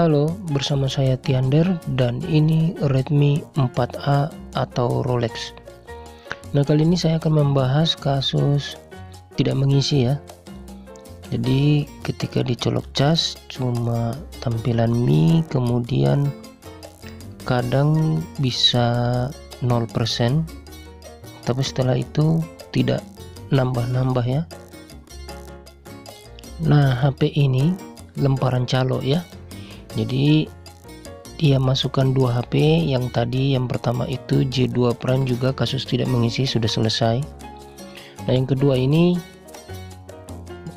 Halo, bersama saya Tiander dan ini Redmi 4A atau Rolex. Nah, kali ini saya akan membahas kasus tidak mengisi ya. Jadi ketika dicolok cas cuma tampilan Mi, kemudian kadang bisa 0%, tapi setelah itu tidak nambah-nambah ya. Nah, HP ini lemparan calo ya. Jadi dia masukkan dua HP, yang tadi yang pertama itu J2 Prime juga kasus tidak mengisi sudah selesai. Nah, yang kedua ini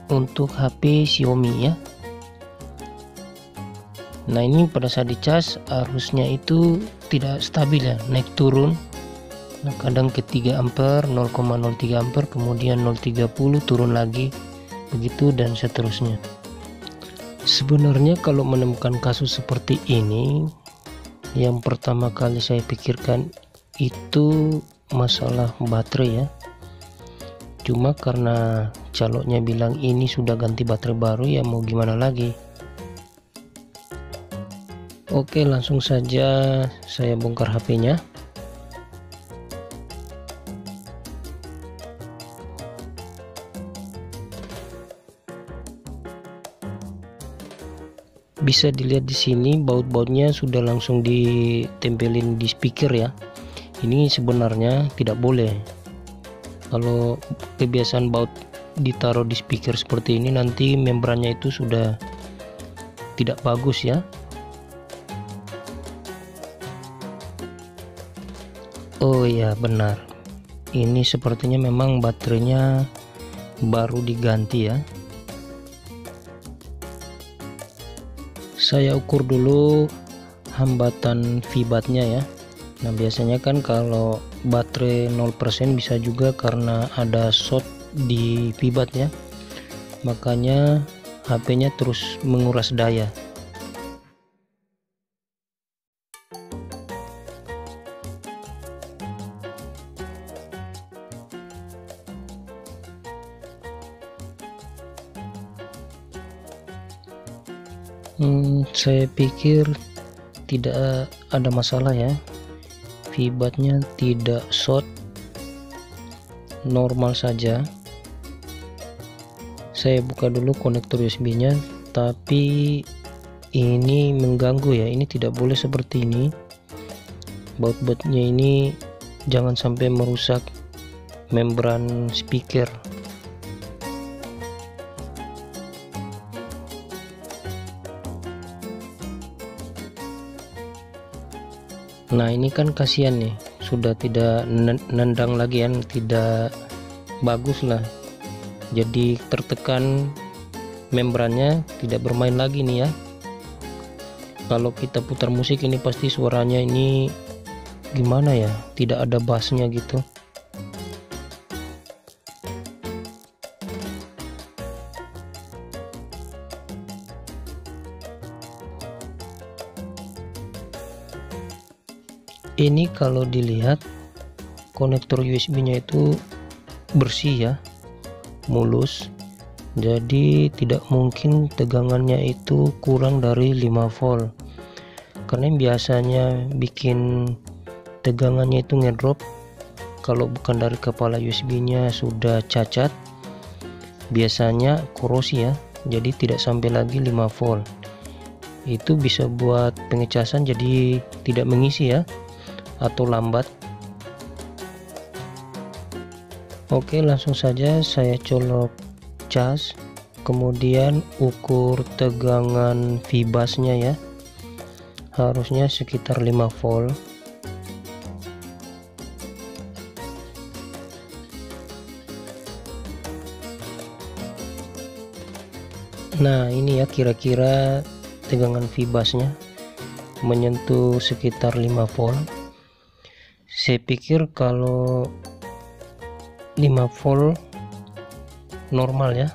untuk HP Xiaomi ya. Nah, ini pada saat dicas arusnya itu tidak stabil ya, naik turun. Nah, kadang ke 3 ampere, 0,03 ampere, kemudian 0,30 turun lagi, begitu dan seterusnya. Sebenarnya kalau menemukan kasus seperti ini, yang pertama kali saya pikirkan itu masalah baterai ya. Cuma karena caloknya bilang ini sudah ganti baterai baru, ya mau gimana lagi. Oke, langsung saja saya bongkar HP-nya. Bisa dilihat di sini baut-bautnya sudah langsung ditempelin di speaker ya. Ini sebenarnya tidak boleh. Kalau kebiasaan baut ditaruh di speaker seperti ini, nanti membrannya itu sudah tidak bagus ya. Oh ya, benar. Ini sepertinya memang baterainya baru diganti ya. Saya ukur dulu hambatan VBAT-nya ya. Nah, biasanya kan kalau baterai 0% bisa juga karena ada short di VBAT ya. Makanya HP-nya terus menguras daya. Saya pikir tidak ada masalah ya, VBAT-nya tidak short, normal saja. Saya buka dulu konektor USB-nya, tapi ini mengganggu ya. Ini tidak boleh seperti ini. Baut-bautnya ini jangan sampai merusak membran speaker. Nah, ini kan kasihan nih, sudah tidak nendang lagi kan, tidak bagus lah. Jadi tertekan membrannya, tidak bermain lagi nih ya. Kalau kita putar musik ini pasti suaranya ini gimana ya, tidak ada bassnya gitu. Ini kalau dilihat konektor USB-nya itu bersih ya, mulus, jadi tidak mungkin tegangannya itu kurang dari 5 volt. Karena yang biasanya bikin tegangannya itu ngedrop kalau bukan dari kepala USB-nya sudah cacat, biasanya korosi ya, jadi tidak sampai lagi 5 volt. Itu bisa buat pengecasan jadi tidak mengisi ya, atau lambat. Oke, langsung saja saya colok cas, kemudian ukur tegangan VBAS-nya ya, harusnya sekitar 5 volt. Nah, ini ya kira-kira tegangan VBAS-nya menyentuh sekitar 5 volt. Saya pikir kalau 5 volt normal ya.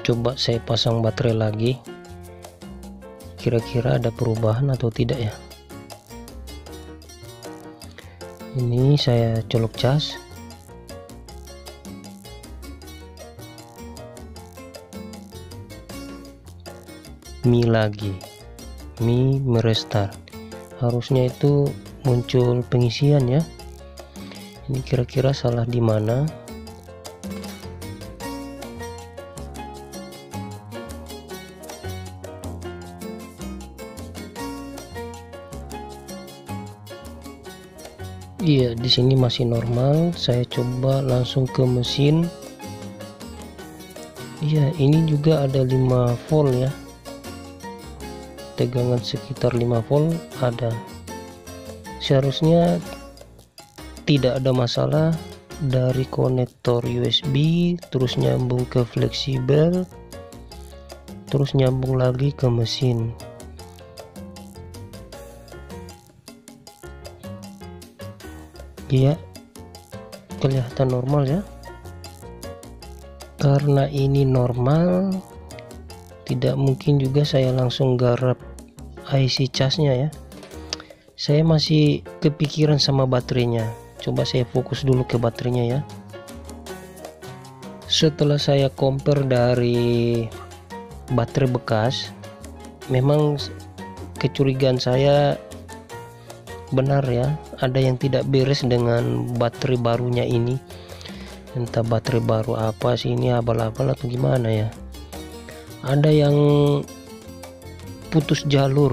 Coba saya pasang baterai lagi, kira-kira ada perubahan atau tidak ya. Ini saya colok cas. Mi lagi, Mi merestart. Harusnya itu muncul pengisian ya. Ini kira-kira salah di mana? Iya, di sini masih normal. Saya coba langsung ke mesin. Iya, ini juga ada 5 volt ya. Tegangan sekitar 5 volt ada. Seharusnya tidak ada masalah. Dari konektor USB terus nyambung ke fleksibel, terus nyambung lagi ke mesin. Iya, kelihatan normal ya. Karena ini normal, tidak mungkin juga saya langsung garap IC casnya ya. Saya masih kepikiran sama baterainya. Coba saya fokus dulu ke baterainya ya. Setelah saya compare dari baterai bekas, memang kecurigaan saya benar ya, ada yang tidak beres dengan baterai barunya ini. Entah baterai baru apa sih ini, abal-abal atau gimana ya. Ada yang putus jalur.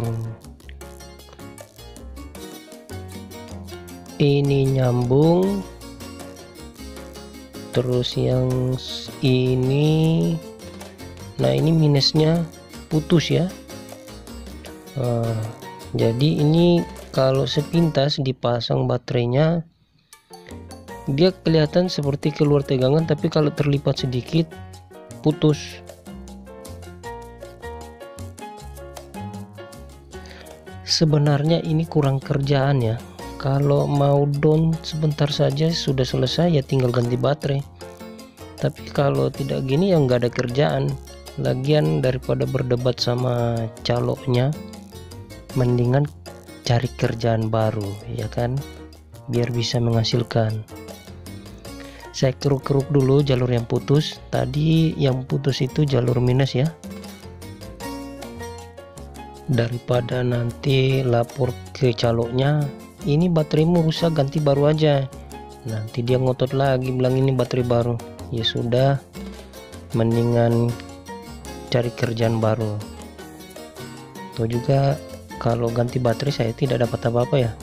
Ini nyambung, terus yang ini, nah ini minusnya putus ya. Jadi ini kalau sepintas dipasang baterainya, dia kelihatan seperti keluar tegangan, tapi kalau terlipat sedikit putus. Sebenarnya ini kurang kerjaan ya. Kalau mau down sebentar saja sudah selesai ya, tinggal ganti baterai. Tapi kalau tidak gini ya nggak ada kerjaan. Lagian daripada berdebat sama caloknya, mendingan cari kerjaan baru ya kan, biar bisa menghasilkan. Saya keruk-keruk dulu jalur yang putus. Tadi yang putus itu jalur minus ya. Daripada nanti lapor ke caloknya, ini bateraimu rusak, ganti baru aja. Nanti dia ngotot lagi bilang ini baterai baru. Ya sudah, mendingan cari kerjaan baru. Tuh juga kalau ganti baterai saya tidak dapat apa-apa ya.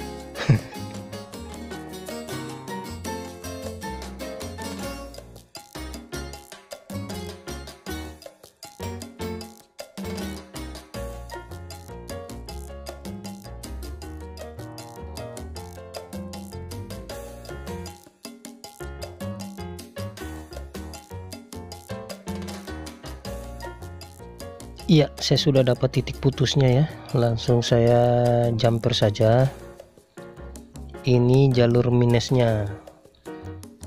Iya, saya sudah dapat titik putusnya ya. Langsung saya jumper saja. Ini jalur minusnya.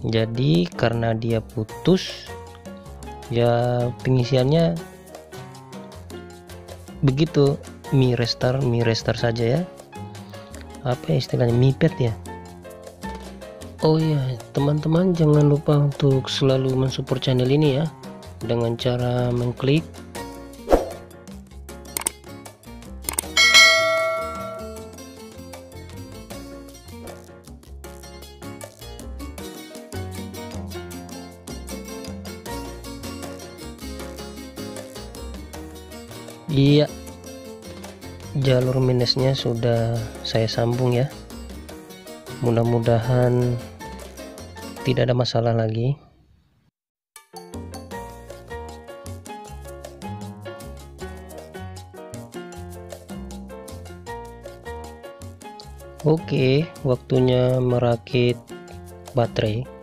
Jadi karena dia putus, ya pengisiannya begitu, Mi restart saja ya. Apa istilahnya, mipet ya. Oh iya, teman-teman jangan lupa untuk selalu mensupport channel ini ya, dengan cara mengklik iya, jalur minusnya sudah saya sambung ya. Mudah-mudahan tidak ada masalah lagi. Oke, waktunya merakit baterai.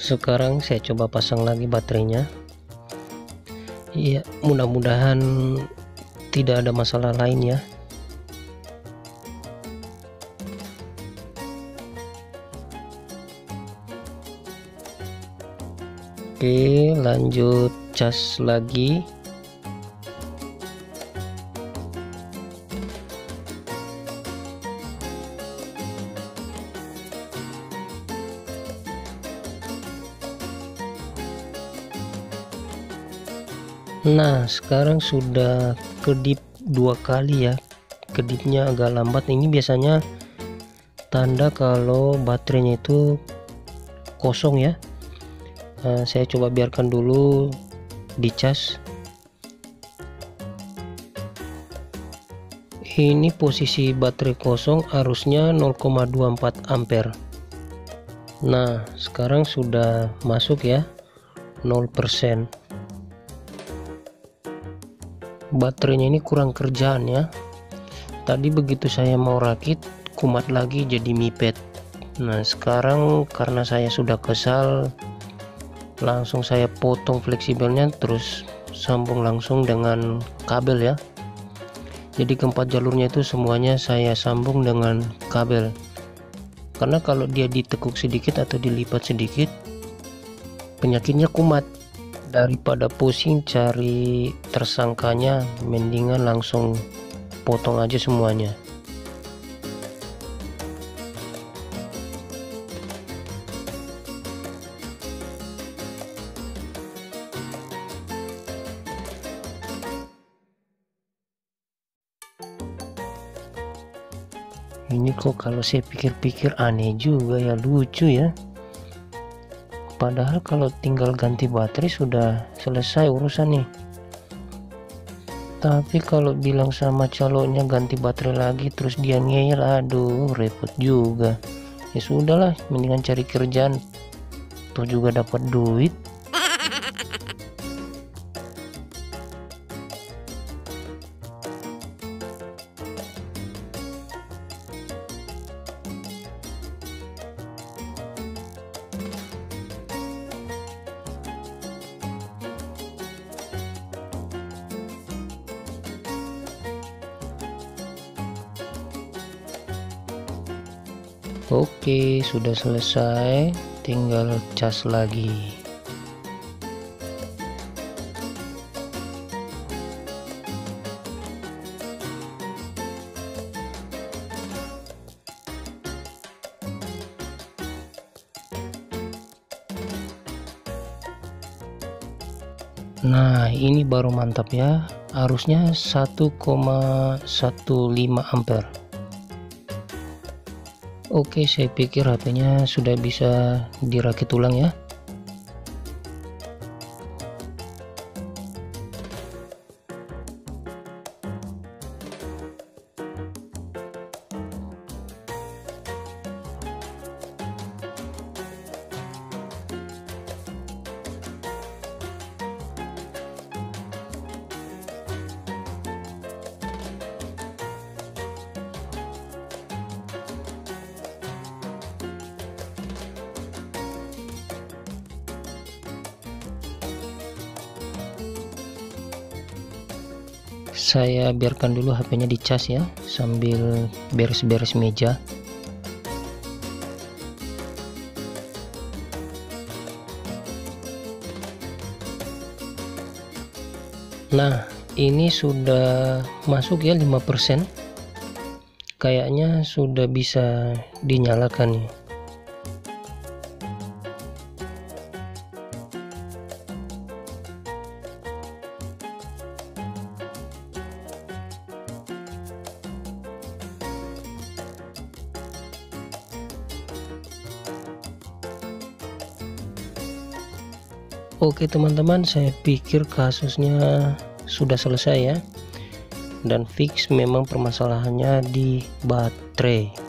Sekarang saya coba pasang lagi baterainya. Iya, mudah-mudahan tidak ada masalah lain ya. Oke, lanjut cas lagi. Nah, sekarang sudah kedip 2 kali ya. Kedipnya agak lambat. Ini biasanya tanda kalau baterainya itu kosong ya. Saya coba biarkan dulu dicas. Ini posisi baterai kosong, arusnya 0,24 ampere. Nah, sekarang sudah masuk ya, 0%. Baterainya ini kurang kerjaan ya. Tadi begitu saya mau rakit, kumat lagi jadi mipet. Nah, sekarang karena saya sudah kesal, langsung saya potong fleksibelnya, terus sambung langsung dengan kabel ya. Jadi keempat jalurnya itu semuanya saya sambung dengan kabel, karena kalau dia ditekuk sedikit atau dilipat sedikit, penyakitnya kumat. Daripada pusing cari tersangkanya, mendingan langsung potong aja semuanya. Ini kok kalau saya pikir-pikir aneh juga ya, lucu ya. Padahal kalau tinggal ganti baterai sudah selesai urusan nih. Tapi kalau bilang sama calonnya ganti baterai lagi terus dia ngeyel, aduh repot juga. Ya sudahlah, mendingan cari kerjaan, tuh juga dapat duit. Oke, sudah selesai, tinggal cas lagi. Nah, ini baru mantap ya, arusnya 1,15 ampere. Oke, saya pikir HP-nya sudah bisa dirakit ulang ya. Saya biarkan dulu HP-nya dicas ya, sambil beres-beres meja. Nah, ini sudah masuk ya 5%. Kayaknya sudah bisa dinyalakan nih. Oke teman-teman, saya pikir kasusnya sudah selesai ya, dan fix memang permasalahannya di baterai.